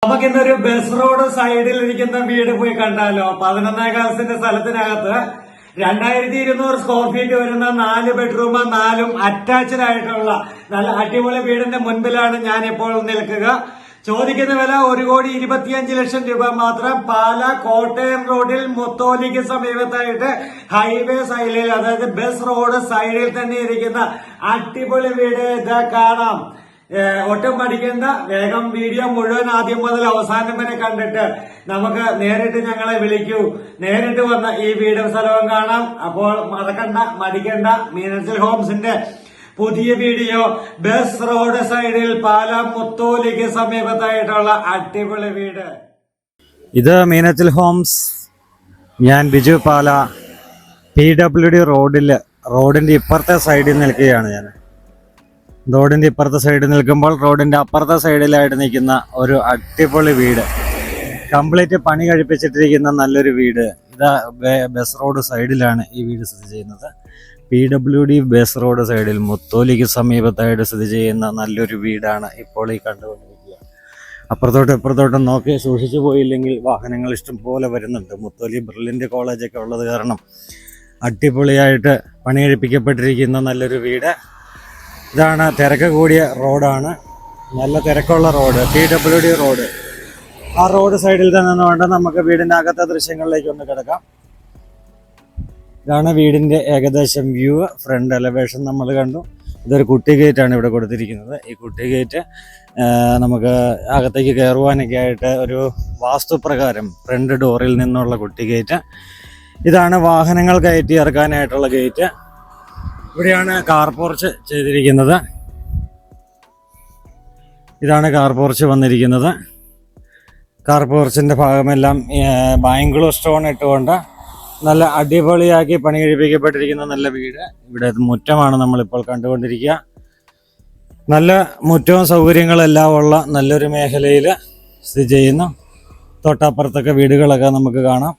നമുക്കിന്നൊരു bus road സൈഡിൽ ഇരിക്കുന്ന വീട് പോയി കണ്ടാലോ. 11 കാലത്തിന്റെ സ്ഥലത്തിനകത്ത് 2200 സ്ക്വയർ ഫീറ്റ് വരുന്ന 4 ബെഡ്റൂം 4 അറ്റാച്ച്ഡ് ആയിട്ടുള്ള നല്ല അടിപൊളി വീടിന്റെ മുൻപിലാണ് ഞാനിപ്പോൾ നിൽക്കുക. ചോദിക്കുന്ന വില 1,25,00,000 രൂപ മാത്രം. പാല കോട്ടയം റോഡിൽ മുത്തോലിക്ക് സമീപത്തായിട്ട് ഹൈവേ സൈഡിൽ, അതായത് ബസ് റോഡ് സൈഡിൽ തന്നെ ഇരിക്കുന്ന അടിപൊളി വീട് ഇതാ കാണാം. ഒട്ടും പഠിക്കേണ്ട, വേഗം വീഡിയോ മുഴുവൻ ആദ്യം മുതൽ അവസാനം വരെ കണ്ടിട്ട് നമുക്ക് നേരിട്ട് ഞങ്ങളെ വിളിക്കൂ. നേരിട്ട് വന്ന് ഈ വീടും സ്ഥലവും കാണാം. അപ്പോൾ മടിക്കണ്ട, മീനച്ചിൽ ഹോംസിന്റെ പുതിയ വീഡിയോ ബസ് റോഡ് സൈഡിൽ പാല മുത്തോലിക്ക് സമീപത്തായിട്ടുള്ള അടിപൊളി വീട്. ഇത് മീനച്ചിൽ ഹോംസ്. ഞാൻ ബിജു പാല. PWD റോഡിന്റെ ഇപ്പുറത്തെ സൈഡിൽ നിൽക്കുകയാണ്. ഞാൻ റോഡിന്റെ ഇപ്പുറത്തെ സൈഡിൽ നിൽക്കുമ്പോൾ റോഡിന്റെ അപ്പുറത്തെ സൈഡിലായിട്ട് നിൽക്കുന്ന ഒരു അടിപൊളി വീട്, കംപ്ലീറ്റ് പണി കഴിപ്പിച്ചിട്ടിരിക്കുന്ന നല്ലൊരു വീട്. ഇതാ ബസ് റോഡ് സൈഡിലാണ് ഈ വീട് സ്ഥിതി ചെയ്യുന്നത്. PWD ബസ് റോഡ് സൈഡിൽ മുത്തോലിക്ക് സമീപത്തായിട്ട് സ്ഥിതി ചെയ്യുന്ന നല്ലൊരു വീടാണ് ഇപ്പോൾ ഈ കണ്ടുകൊണ്ടിരിക്കുക. അപ്പുറത്തോട്ട് ഇപ്പുറത്തോട്ടും നോക്കി സൂക്ഷിച്ചു പോയില്ലെങ്കിൽ വാഹനങ്ങൾ ഇഷ്ടം പോലെ വരുന്നുണ്ട്. മുത്തോലി ബ്രില്യൻ്റ് കോളേജൊക്കെ ഉള്ളത് കാരണം അടിപൊളിയായിട്ട് പണി കഴിപ്പിക്കപ്പെട്ടിരിക്കുന്ന നല്ലൊരു വീട്. ഇതാണ് തിരക്ക് കൂടിയ റോഡാണ്, നല്ല തിരക്കുള്ള റോഡ്, PWD റോഡ്. ആ റോഡ് സൈഡിൽ തന്നെ നിന്നുകൊണ്ട് നമുക്ക് വീടിൻ്റെ അകത്തെ ദൃശ്യങ്ങളിലേക്ക് ഒന്ന് കിടക്കാം. ഇതാണ് വീടിൻ്റെ ഏകദേശം വ്യൂ. ഫ്രണ്ട് എലവേഷൻ നമ്മൾ കണ്ടു. ഇതൊരു കുട്ടി ഗേറ്റാണ് ഇവിടെ കൊടുത്തിരിക്കുന്നത്. ഈ കുട്ടി ഗേറ്റ് നമുക്ക് അകത്തേക്ക് കയറുവാനൊക്കെ ആയിട്ട് ഒരു വാസ്തുപ്രകാരം ഫ്രണ്ട് ഡോറിൽ നിന്നുള്ള കുട്ടി ഗേറ്റ്. ഇതാണ് വാഹനങ്ങൾ കയറ്റി ഇറക്കാനായിട്ടുള്ള ഗേറ്റ്. ഇവിടെയാണ് കാർ പോർച്ച് ചെയ്തിരിക്കുന്നത്. ഇതാണ് കാർ പോർച്ച് വന്നിരിക്കുന്നത്. കാർ പോർച്ചിൻ്റെ ഭാഗമെല്ലാം ബാംഗ്ലൂർ സ്റ്റോൺ ഇട്ടുകൊണ്ട് നല്ല അടിപൊളിയാക്കി പണി കഴിപ്പിക്കപ്പെട്ടിരിക്കുന്ന നല്ല വീട്. ഇവിടെ മുറ്റമാണ് നമ്മളിപ്പോൾ കണ്ടുകൊണ്ടിരിക്കുക. നല്ല മുറ്റവും സൗകര്യങ്ങളെല്ലാം ഉള്ള നല്ലൊരു മേഖലയിൽ സ്ഥിതി ചെയ്യുന്നു. തൊട്ടപ്പുറത്തൊക്കെ വീടുകളൊക്കെ നമുക്ക് കാണാം.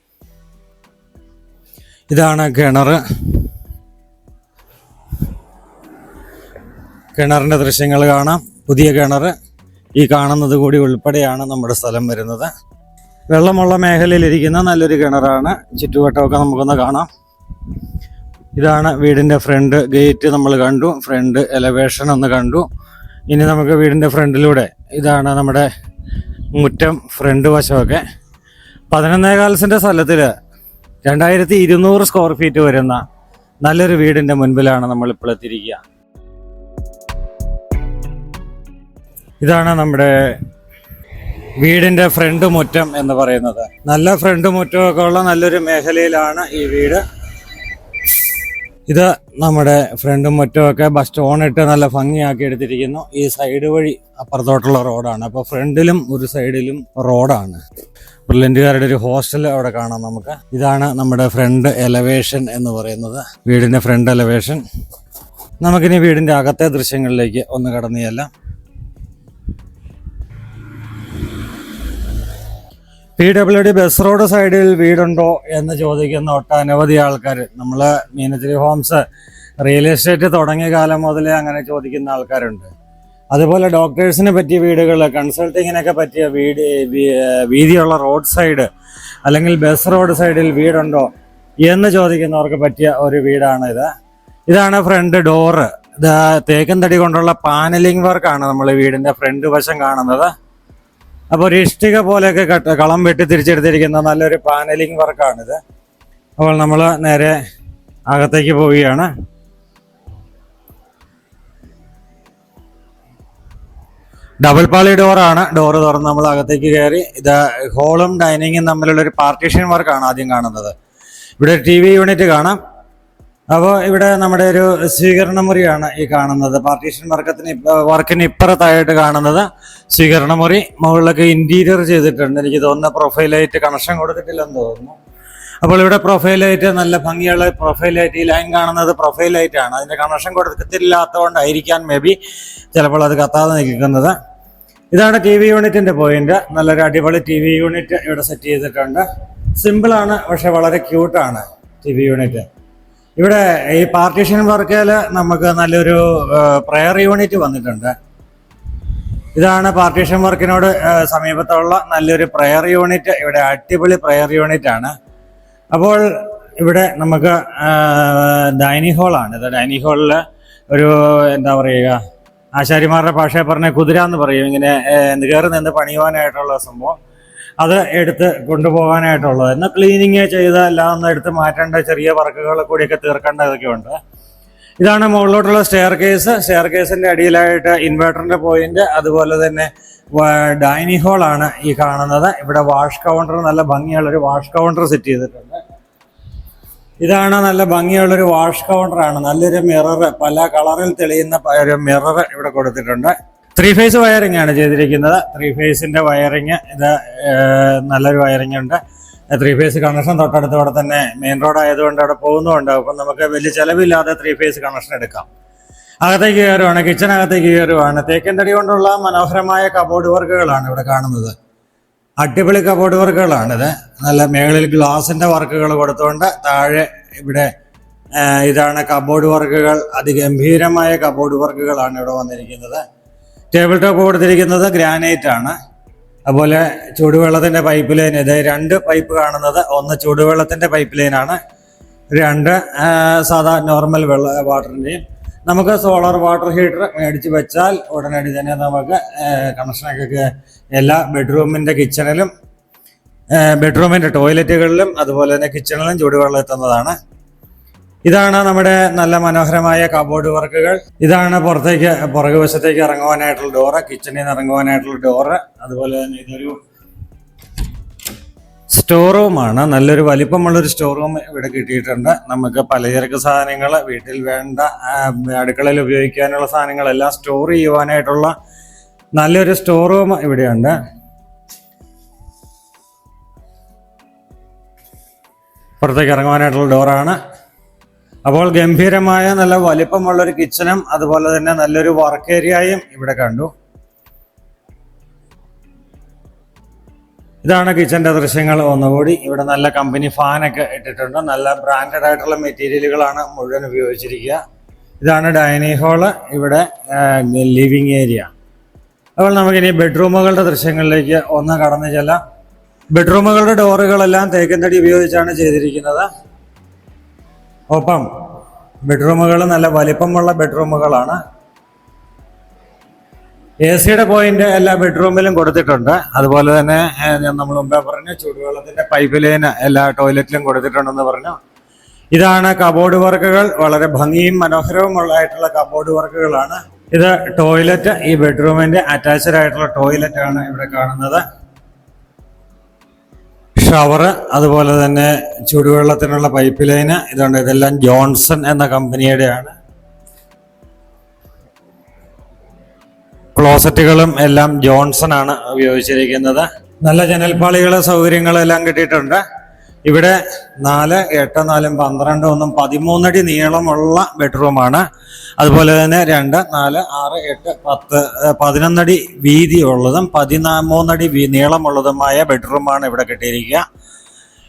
ഇതാണ് കിണറിൻ്റെ ദൃശ്യങ്ങൾ കാണാം. പുതിയ കിണർ ഈ കാണുന്നത് കൂടി ഉൾപ്പെടെയാണ് നമ്മുടെ സ്ഥലം വരുന്നത്. വെള്ളമുള്ള മേഖലയിലിരിക്കുന്ന നല്ലൊരു കിണറാണ്. ചുറ്റുവട്ടമൊക്കെ നമുക്കൊന്ന് കാണാം. ഇതാണ് വീടിൻ്റെ ഫ്രണ്ട് ഗേറ്റ് നമ്മൾ കണ്ടു. ഫ്രണ്ട് എലവേഷൻ ഒന്ന് കണ്ടു. ഇനി നമുക്ക് വീടിൻ്റെ ഫ്രണ്ടിലൂടെ, ഇതാണ് നമ്മുടെ മുറ്റം, ഫ്രണ്ട് വശമൊക്കെ. 11 കാലസിൻ്റെ സ്ഥലത്തിൽ 2200 സ്ക്വയർ ഫീറ്റ് വരുന്ന നല്ലൊരു വീടിൻ്റെ മുൻപിലാണ് നമ്മളിപ്പോൾ എത്തിയിരിക്കുക. ഇതാണ് നമ്മുടെ വീടിൻ്റെ ഫ്രണ്ട് മുറ്റം എന്ന് പറയുന്നത്. നല്ല ഫ്രണ്ട് മുറ്റമൊക്കെ ഉള്ള നല്ലൊരു മേഖലയിലാണ് ഈ വീട്. ഇത് നമ്മുടെ ഫ്രണ്ട് മുറ്റമൊക്കെ സ്റ്റോൺ ഇട്ട് നല്ല ഭംഗിയാക്കി എടുത്തിരിക്കുന്നു. ഈ സൈഡ് വഴി അപ്പുറത്തോട്ടുള്ള റോഡാണ്. അപ്പോൾ ഫ്രണ്ടിലും ഒരു സൈഡിലും റോഡാണ്. ബ്രില്യൻ്റുകാരുടെ ഒരു ഹോസ്റ്റൽ അവിടെ കാണാം നമുക്ക്. ഇതാണ് നമ്മുടെ ഫ്രണ്ട് എലവേഷൻ എന്ന് പറയുന്നത്, വീടിൻ്റെ ഫ്രണ്ട് എലവേഷൻ. നമുക്കിനി വീടിൻ്റെ അകത്തെ ദൃശ്യങ്ങളിലേക്ക് ഒന്ന് കടന്നു ചെല്ലാം. PWD ബസ് റോഡ് സൈഡിൽ വീടുണ്ടോ എന്ന് ചോദിക്കുന്ന ഒട്ടനവധി ആൾക്കാർ. നമ്മൾ മീനച്ചിൽ ഹോംസ് റിയൽ എസ്റ്റേറ്റ് തുടങ്ങിയ കാലം മുതലേ അങ്ങനെ ചോദിക്കുന്ന ആൾക്കാരുണ്ട്. അതുപോലെ ഡോക്ടേഴ്സിന് പറ്റിയ വീടുകൾ, കൺസൾട്ടിങ്ങിനൊക്കെ പറ്റിയ വീതിയുള്ള റോഡ് സൈഡ് അല്ലെങ്കിൽ ബസ് റോഡ് സൈഡിൽ വീടുണ്ടോ എന്ന് ചോദിക്കുന്നവർക്ക് പറ്റിയ ഒരു വീടാണിത്. ഇതാണ് ഫ്രണ്ട് ഡോറ്. ഇത് തേക്കൻ തടി കൊണ്ടുള്ള പാനലിംഗ് വർക്കാണ് നമ്മൾ വീടിൻ്റെ ഫ്രണ്ട് വശം കാണുന്നത്. അപ്പോൾ ഒരു ഇഷ്ടിക പോലെയൊക്കെ കളം വെട്ടി തിരിച്ചെടുത്തിരിക്കുന്ന നല്ലൊരു പാനലിംഗ് വർക്കാണിത്. അപ്പോൾ നമ്മൾ നേരെ അകത്തേക്ക് പോവുകയാണ്. ഡബിൾ പാളി ഡോറാണ്. ഡോറ് തുറന്ന് നമ്മൾ അകത്തേക്ക് കയറി. ഇത് ഹോളും ഡൈനിങ്ങും തമ്മിലുള്ളൊരു പാർട്ടീഷൻ വർക്കാണ് ആദ്യം കാണുന്നത്. ഇവിടെ TV യൂണിറ്റ് കാണാം. അപ്പോൾ ഇവിടെ നമ്മുടെ ഒരു സ്വീകരണ മുറിയാണ് ഈ കാണുന്നത്. പാർട്ടീഷൻ വർക്കിന് ഇപ്പുറത്തായിട്ട് കാണുന്നത് സ്വീകരണ മുറി. മുകളിലൊക്കെ ഇന്റീരിയർ ചെയ്തിട്ടുണ്ട്. എനിക്ക് തോന്നുന്ന പ്രൊഫൈൽ ലൈറ്റ് കണക്ഷൻ കൊടുത്തിട്ടില്ലെന്ന് തോന്നുന്നു. അപ്പോൾ ഇവിടെ പ്രൊഫൈൽ ലൈറ്റ്, നല്ല ഭംഗിയുള്ള പ്രൊഫൈൽ ലൈറ്റ്. ഈ ലൈൻ കാണുന്നത് പ്രൊഫൈൽ ലൈറ്റ് ആണ്. അതിന്റെ കണക്ഷൻ കൊടുത്തില്ലാത്തതുകൊണ്ടായിരിക്കാൻ മേബി ചിലപ്പോൾ അത് കത്താതെ നിൽക്കുന്നത്. ഇതാണ് TV യൂണിറ്റിന്റെ പോയിന്റ്. നല്ലൊരു അടിപൊളി TV യൂണിറ്റ് ഇവിടെ സെറ്റ് ചെയ്തിട്ടുണ്ട്. സിമ്പിളാണ്, പക്ഷെ വളരെ ക്യൂട്ടാണ് TV യൂണിറ്റ്. ഇവിടെ ഈ പാർട്ടീഷൻ വർക്കിൽ നമുക്ക് നല്ലൊരു പ്രെയർ യൂണിറ്റ് വന്നിട്ടുണ്ട്. ഇതാണ് പാർട്ടീഷൻ വർക്കിനോട് സമീപത്തുള്ള നല്ലൊരു പ്രയർ യൂണിറ്റ്. ഇവിടെ അടിപൊളി പ്രയർ യൂണിറ്റ് ആണ്. അപ്പോൾ ഇവിടെ നമുക്ക് ഡൈനിങ് ഹാളാണ്. ഇത് ഡൈനിങ് ഹാളിൽ ഒരു എന്താ പറയുക, ആശാരിമാരുടെ ഭാഷയെ പറഞ്ഞ കുതിര എന്ന് പറയും. ഇങ്ങനെ കയറി നിന്ന് പണിയുവാനായിട്ടുള്ള സംഭവം, അത് എടുത്ത് കൊണ്ടുപോകാനായിട്ടുള്ളത്. എന്നാൽ ക്ലീനിങ് ചെയ്ത് എല്ലാം ഒന്ന് എടുത്ത് മാറ്റേണ്ട ചെറിയ വർക്കുകൾ കൂടിയൊക്കെ തീർക്കേണ്ടതൊക്കെ ഉണ്ട്. ഇതാണ് മുകളിലോട്ടുള്ള സ്റ്റെയർ കേസ്. സ്റ്റെയർ കേസിന്റെ അടിയിലായിട്ട് ഇൻവെർട്ടറിന്റെ പോയിന്റ്, അതുപോലെ തന്നെ ഡൈനിങ് ഹാളാണ് ഈ കാണുന്നത്. ഇവിടെ വാഷ് കൗണ്ടർ, നല്ല ഭംഗിയുള്ളൊരു വാഷ് കൗണ്ടർ സെറ്റ് ചെയ്തിട്ടുണ്ട്. ഇതാണ് നല്ല ഭംഗിയുള്ളൊരു വാഷ് കൗണ്ടറാണ്. നല്ലൊരു മിറർ, പല കളറിൽ തെളിയുന്ന ഒരു മിറർ ഇവിടെ കൊടുത്തിട്ടുണ്ട്. 3 ഫേസ് വയറിംഗ് ആണ് ചെയ്തിരിക്കുന്നത്. 3 ഫേസിന്റെ വയറിങ്, ഇത് നല്ലൊരു വയറിംഗ് ഉണ്ട്. 3 ഫേസ് കണക്ഷൻ തൊട്ടടുത്തോടെ തന്നെ മെയിൻ റോഡ് ആയതുകൊണ്ട് അവിടെ പോകുന്നുണ്ട്. അപ്പം നമുക്ക് വലിയ ചിലവില്ലാതെ 3 ഫേസ് കണക്ഷൻ എടുക്കാം. അകത്തേക്ക് കയറുവാണ്, കിച്ചണകത്തേക്ക് കയറുവാണ്. തേക്കിൻ തടി കൊണ്ടുള്ള മനോഹരമായ കബോർഡ് വർക്കുകളാണ് ഇവിടെ കാണുന്നത്. അടിപൊളി കബോർഡ് വർക്കുകളാണിത്. നല്ല മേളിൽ ഗ്ലാസിന്റെ വർക്കുകൾ കൊടുത്തുകൊണ്ട് താഴെ ഇവിടെ ഇതാണ് കബോർഡ് വർക്കുകൾ. അതിഗംഭീരമായ കബോർഡ് വർക്കുകളാണ് ഇവിടെ വന്നിരിക്കുന്നത്. ടേബിൾ ടോപ്പ് കൊടുത്തിരിക്കുന്നത് ഗ്രാനൈറ്റ് ആണ്. അതുപോലെ ചൂടുവെള്ളത്തിന്റെ പൈപ്പ് ലൈൻ, ഇത് 2 പൈപ്പ് കാണുന്നത്, ഒന്ന് ചൂടുവെള്ളത്തിന്റെ പൈപ്പ് ലൈനാണ്, 2 സാധാ നോർമൽ വാട്ടറിന്റെയും. നമുക്ക് സോളാർ വാട്ടർ ഹീറ്റർ മേടിച്ച് വെച്ചാൽ ഉടനടി തന്നെ നമുക്ക് കണക്ഷനൊക്കെ എല്ലാ ബെഡ്റൂമിന്റെ കിച്ചണിലും, ബെഡ്റൂമിന്റെ ടോയ്ലറ്റുകളിലും, അതുപോലെ തന്നെ കിച്ചണിലും ചൂടുവെള്ളം എത്തുന്നതാണ്. ഇതാണ് നമ്മുടെ നല്ല മനോഹരമായ കബോർഡ് വർക്കുകൾ. ഇതാണ് പുറകുവശത്തേക്ക് ഇറങ്ങുവാനായിട്ടുള്ള ഡോറ്, കിച്ചണിൽ നിന്ന് ഇറങ്ങുവാനായിട്ടുള്ള ഡോറ്. അതുപോലെ തന്നെ ഇതൊരു സ്റ്റോർ റൂമാണ്. നല്ലൊരു വലിപ്പമുള്ളൊരു സ്റ്റോർ റൂം ഇവിടെ കിട്ടിയിട്ടുണ്ട്. നമുക്ക് പലചരക്ക് സാധനങ്ങൾ, വീട്ടിൽ വേണ്ട അടുക്കളയിൽ ഉപയോഗിക്കാനുള്ള സാധനങ്ങളെല്ലാം സ്റ്റോർ ചെയ്യുവാനായിട്ടുള്ള നല്ലൊരു സ്റ്റോർ റൂം ഇവിടെയുണ്ട്. പുറത്തേക്ക് ഇറങ്ങുവാനായിട്ടുള്ള ഡോറാണ്. അപ്പോൾ ഗംഭീരമായ നല്ല വലിപ്പമുള്ളൊരു കിച്ചണും അതുപോലെ തന്നെ നല്ലൊരു വർക്ക് ഏരിയയും ഇവിടെ കണ്ടു. ഇതാണ് കിച്ചന്റെ ദൃശ്യങ്ങൾ ഒന്നുകൂടി. ഇവിടെ നല്ല കമ്പനി ഫാനൊക്കെ ഇട്ടിട്ടുണ്ട്. നല്ല ബ്രാൻഡഡ് ആയിട്ടുള്ള മെറ്റീരിയലുകളാണ് മുഴുവൻ ഉപയോഗിച്ചിരിക്കുക. ഇതാണ് ഡൈനിങ് ഹാള്, ഇവിടെ ലിവിങ് ഏരിയ. അപ്പോൾ നമുക്കിനി ബെഡ്റൂമുകളുടെ ദൃശ്യങ്ങളിലേക്ക് ഒന്ന് കടന്നു ചെല്ലാം. ബെഡ്റൂമുകളുടെ ഡോറുകളെല്ലാം തേക്കിൻ തടി ഉപയോഗിച്ചാണ് ചെയ്തിരിക്കുന്നത്. ഒപ്പം ബെഡ്റൂമുകൾ നല്ല വലിപ്പമുള്ള ബെഡ്റൂമുകളാണ്. AC പോയിന്റ് എല്ലാ ബെഡ്റൂമിലും കൊടുത്തിട്ടുണ്ട്. അതുപോലെ തന്നെ നമ്മൾ മുമ്പേ പറഞ്ഞു ചൂടുവെള്ളത്തിന്റെ പൈപ്പ് ലൈൻ എല്ലാ ടോയ്ലറ്റിലും കൊടുത്തിട്ടുണ്ടെന്ന് പറഞ്ഞു. ഇതാണ് കബോർഡ് വർക്കുകൾ. വളരെ ഭംഗിയും മനോഹരവുമുള്ളതായിട്ടുള്ള കബോർഡ് വർക്കുകളാണ്. ഇത് ടോയ്ലറ്റ്, ഈ ബെഡ്റൂമിന്റെ അറ്റാച്ച്ഡ് ആയിട്ടുള്ള ടോയ്ലറ്റ് ആണ് ഇവിടെ കാണുന്നത്. ഷവർ, അതുപോലെ തന്നെ ചൂടുവെള്ളത്തിനുള്ള പൈപ്പ് ലൈന് ഇതുണ്ട്. ഇതെല്ലാം ജോൺസൺ എന്ന കമ്പനിയുടെയാണ്. ക്ലോസറ്റുകളും എല്ലാം ജോൺസൺ ആണ് ഉപയോഗിച്ചിരിക്കുന്നത്. നല്ല ജനൽപ്പാളികൾ, സൗകര്യങ്ങളെല്ലാം കിട്ടിയിട്ടുണ്ട്. ഇവിടെ 4, 8, 4, 12, 13 അടി നീളമുള്ള ബെഡ്റൂമാണ്. അതുപോലെ തന്നെ 2, 4, 6, 8, 10, 11 അടി വീതിയുള്ളതും 13 അടി നീളമുള്ളതുമായ ബെഡ്റൂമാണ് ഇവിടെ കിട്ടിയിരിക്കുക.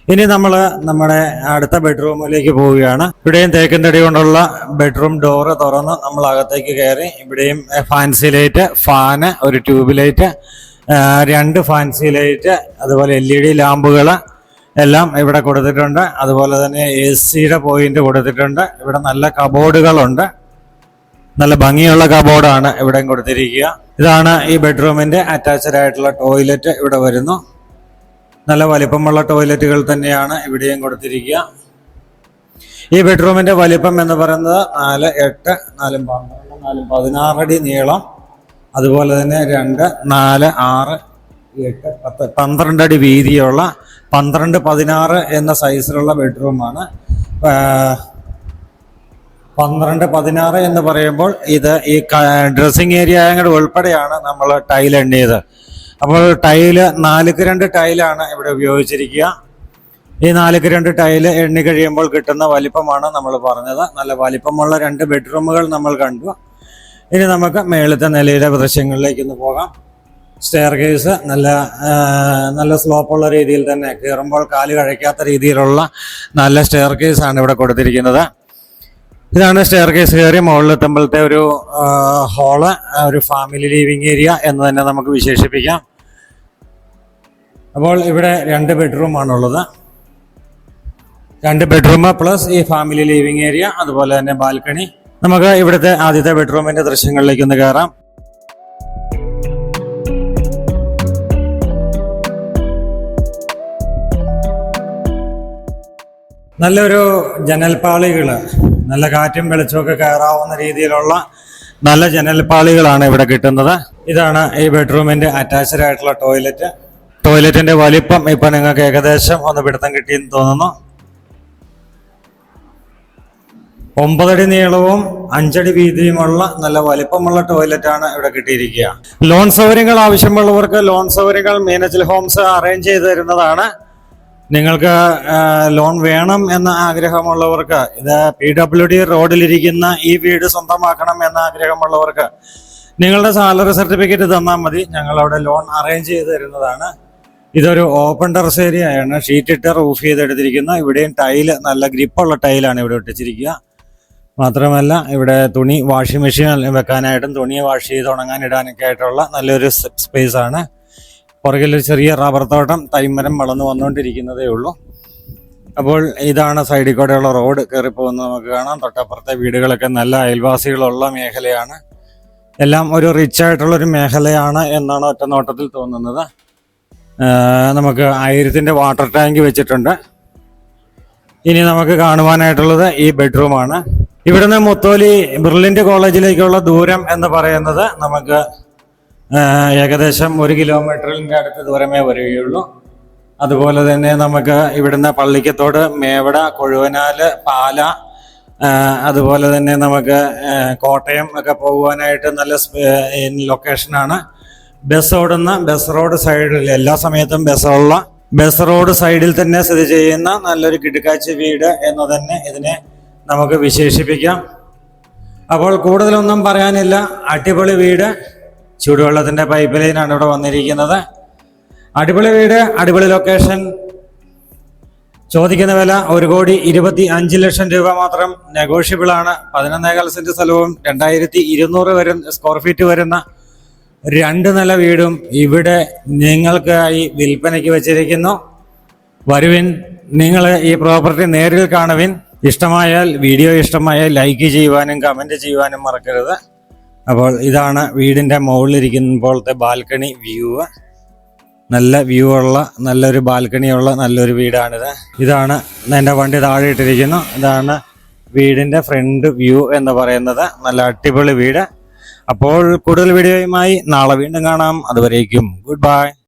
ഇനി നമ്മൾ നമ്മുടെ അടുത്ത ബെഡ്റൂമിലേക്ക് പോവുകയാണ്. ഇവിടെയും തേക്കിൻ തടി കൊണ്ടുള്ള ബെഡ്റൂം ഡോറ് തുറന്ന് നമ്മൾ അകത്തേക്ക് കയറി. ഇവിടെയും ഫാൻസി ലൈറ്റ്, ഫാന്, ഒരു ട്യൂബ് ലൈറ്റ്, 2 ഫാൻസി ലൈറ്റ്, അതുപോലെ LED ലാമ്പുകൾ എല്ലാം ഇവിടെ കൊടുത്തിട്ടുണ്ട്. അതുപോലെ തന്നെ AC പോയിന്റ് കൊടുത്തിട്ടുണ്ട്. ഇവിടെ നല്ല കബോർഡുകളുണ്ട്. നല്ല ഭംഗിയുള്ള കബോർഡാണ് ഇവിടെയും കൊടുത്തിരിക്കുക. ഇതാണ് ഈ ബെഡ്റൂമിന്റെ അറ്റാച്ച്ഡ് ആയിട്ടുള്ള ടോയ്ലറ്റ് ഇവിടെ വരുന്നു. നല്ല വലിപ്പമുള്ള ടോയ്ലറ്റുകൾ തന്നെയാണ് ഇവിടെയും കൊടുത്തിരിക്കുക. ഈ ബെഡ്റൂമിന്റെ വലിപ്പം എന്ന് പറയുന്നത് 4, 8, 4, 12, 16 അടി നീളം, അതുപോലെ തന്നെ 2, 4, 6, 8, 10, 12 അടി വീതിയുള്ള 12, 16 എന്ന സൈസിലുള്ള ബെഡ്റൂമാണ്. 12, 16 എന്ന് പറയുമ്പോൾ ഇത് ഈ ഡ്രസ്സിംഗ് ഏരിയ അങ്ങോട്ട് ഉൾപ്പെടെയാണ് നമ്മൾ ടൈൽ എണ്ണിയത്. അപ്പോൾ ടൈല് 4x2 ടൈലാണ് ഇവിടെ ഉപയോഗിച്ചിരിക്കുക. ഈ 4x2 ടൈല് എണ്ണി കഴിയുമ്പോൾ കിട്ടുന്ന വലിപ്പമാണ് നമ്മൾ പറഞ്ഞത്. നല്ല വലിപ്പമുള്ള 2 ബെഡ്റൂമുകൾ നമ്മൾ കണ്ടു. ഇനി നമുക്ക് മേളത്തെ നിലയിലെ ദൃശ്യങ്ങളിലേക്ക് ഒന്ന് പോകാം. സ്റ്റെയർ കേസ് നല്ല സ്ലോപ്പുള്ള രീതിയിൽ തന്നെ, കയറുമ്പോൾ കാല് കഴിക്കാത്ത രീതിയിലുള്ള നല്ല സ്റ്റെയർ കേസാണ് ഇവിടെ കൊടുത്തിരിക്കുന്നത്. ഇതാണ് സ്റ്റെയർ കേസ് കയറി മുകളിലെത്തുമ്പോഴത്തെ ഒരു ഹാള്, ഒരു ഫാമിലി ലിവിങ് ഏരിയ എന്ന് തന്നെ നമുക്ക് വിശേഷിപ്പിക്കാം. അപ്പോൾ ഇവിടെ 2 ബെഡ്റൂം ആണുള്ളത്. 2 ബെഡ്റൂം പ്ലസ് ഈ ഫാമിലി ലിവിങ് ഏരിയ, അതുപോലെ തന്നെ ബാൽക്കണി. നമുക്ക് ഇവിടുത്തെ ആദ്യത്തെ ബെഡ്റൂമിന്റെ ദൃശ്യങ്ങളിലേക്ക് ഒന്ന് കയറാം. നല്ലൊരു ജനൽപ്പാളികള്, നല്ല കാറ്റും വെളിച്ചമൊക്കെ കയറാവുന്ന രീതിയിലുള്ള നല്ല ജനൽപ്പാളികളാണ് ഇവിടെ കിട്ടുന്നത്. ഇതാണ് ഈ ബെഡ്റൂമിന്റെ അറ്റാച്ച്ഡ് ആയിട്ടുള്ള ടോയ്ലറ്റ്. ടോയ്ലറ്റിന്റെ വലിപ്പം ഇപ്പൊ നിങ്ങൾക്ക് ഏകദേശം ഒന്ന് പിടുത്തം കിട്ടിയെന്ന് തോന്നുന്നു. 9 അടി നീളവും 5 അടി വീതിയുമുള്ള നല്ല വലിപ്പമുള്ള ടോയ്ലറ്റാണ് ഇവിടെ കിട്ടിയിരിക്കുക. ലോൺ സൗകര്യങ്ങൾ ആവശ്യമുള്ളവർക്ക് ലോൺ സൗകര്യങ്ങൾ മീനച്ചിൽ ഹോംസ് അറേഞ്ച് ചെയ്ത് തരുന്നതാണ്. നിങ്ങൾക്ക് ലോൺ വേണം എന്ന ആഗ്രഹമുള്ളവർക്ക്, ഇത് PWD റോഡിലിരിക്കുന്ന ഈ വീട് സ്വന്തമാക്കണം എന്ന ആഗ്രഹമുള്ളവർക്ക് നിങ്ങളുടെ സാലറി സർട്ടിഫിക്കറ്റ് തന്നാൽ മതി, ഞങ്ങളവിടെ ലോൺ അറേഞ്ച് ചെയ്ത് തരുന്നതാണ്. ഇതൊരു ഓപ്പൺ ടെറസ് ഏരിയയാണ്, ഷീറ്റ് ഇട്ട് റൂഫ് ചെയ്തെടുത്തിരിക്കുന്ന. ഇവിടെയും ടൈല്, നല്ല ഗ്രിപ്പുള്ള ടൈലാണ് ഇവിടെ ഇട്ടിച്ചിരിക്കുക. മാത്രമല്ല ഇവിടെ തുണി വാഷിംഗ് മെഷീൻ വെക്കാനായിട്ടും തുണി വാഷ് ചെയ്ത് ഉണങ്ങാനിടാനൊക്കെ ആയിട്ടുള്ള നല്ലൊരു സ്പേസ് ആണ്. പുറകിൽ ഒരു ചെറിയ റബ്ബർ തോട്ടം, തൈമരം വളർന്നു വന്നുകൊണ്ടിരിക്കുന്നതേ ഉള്ളൂ. അപ്പോൾ ഇതാണ് സൈഡിൽ കൂടെയുള്ള റോഡ് കയറിപ്പോകുന്നത് നമുക്ക് കാണാം. തൊട്ടപ്പുറത്തെ വീടുകളൊക്കെ നല്ല അയൽവാസികളുള്ള മേഖലയാണ്. എല്ലാം ഒരു റിച്ച് ആയിട്ടുള്ളൊരു മേഖലയാണ് എന്നാണ് ഒറ്റ നോട്ടത്തിൽ തോന്നുന്നത്. നമുക്ക് 1000-ന്റെ വാട്ടർ ടാങ്ക് വെച്ചിട്ടുണ്ട്. ഇനി നമുക്ക് കാണുവാനായിട്ടുള്ളത് ഈ ബെഡ്റൂമാണ്. ഇവിടുന്ന് മുത്തോലി ബ്രില്യൻ്റ് കോളേജിലേക്കുള്ള ദൂരം എന്ന് പറയുന്നത് നമുക്ക് ഏകദേശം 1 കിലോമീറ്ററിൻ്റെ അടുത്ത് ദൂരമേ വരികയുള്ളൂ. അതുപോലെ തന്നെ നമുക്ക് ഇവിടുന്ന് പള്ളിക്കത്തോട്, മേവട, കൊഴുവനാല്, പാല, അതുപോലെ തന്നെ നമുക്ക് കോട്ടയം ഒക്കെ പോകുവാനായിട്ട് നല്ല ലൊക്കേഷനാണ്. ബസ് ഓടുന്ന ബസ് റോഡ് സൈഡിൽ, എല്ലാ സമയത്തും ബസ്സുള്ള ബസ് റോഡ് സൈഡിൽ തന്നെ സ്ഥിതി ചെയ്യുന്ന നല്ലൊരു കിടുക്കാച്ചി വീട് എന്ന് തന്നെ ഇതിനെ നമുക്ക് വിശേഷിപ്പിക്കാം. അപ്പോൾ കൂടുതലൊന്നും പറയാനില്ല, അടിപൊളി വീട്. ചൂടുവെള്ളത്തിൻ്റെ പൈപ്പ് ലൈനാണ് ഇവിടെ വന്നിരിക്കുന്നത്. അടിപൊളി വീട്, അടിപൊളി ലൊക്കേഷൻ. ചോദിക്കുന്ന വില 1,25,00,000 രൂപ മാത്രം. നെഗോഷ്യബിൾ ആണ്. 11.25 സെന്റ് സ്ഥലവും 2200 സ്ക്വയർ ഫീറ്റ് വരുന്ന 2 നില വീടും ഇവിടെ നിങ്ങൾക്കായി വിൽപ്പനയ്ക്ക് വെച്ചിരിക്കുന്നു. വരുവിൻ, നിങ്ങൾ ഈ പ്രോപ്പർട്ടി നേരിൽ കാണുവിൻ. ഇഷ്ടമായാൽ, വീഡിയോ ഇഷ്ടമായാൽ ലൈക്ക് ചെയ്യുവാനും കമൻറ്റ് ചെയ്യുവാനും മറക്കരുത്. അപ്പോൾ ഇതാണ് വീടിൻ്റെ മുകളിലിരിക്കുമ്പോഴത്തെ ബാൽക്കണി വ്യൂ. നല്ല വ്യൂ ഉള്ള, നല്ലൊരു ബാൽക്കണിയുള്ള നല്ലൊരു വീടാണിത്. ഇതാണ് എൻ്റെ വണ്ടി താഴെ ഇട്ടിരിക്കുന്നു. ഇതാണ് വീടിൻ്റെ ഫ്രണ്ട് വ്യൂ എന്ന് പറയുന്നത്. നല്ല അടിപൊളി വീട്. അപ്പോൾ കൂടുതൽ വീഡിയോയുമായി നാളെ വീണ്ടും കാണാം. അതുവരേക്കും ഗുഡ് ബൈ.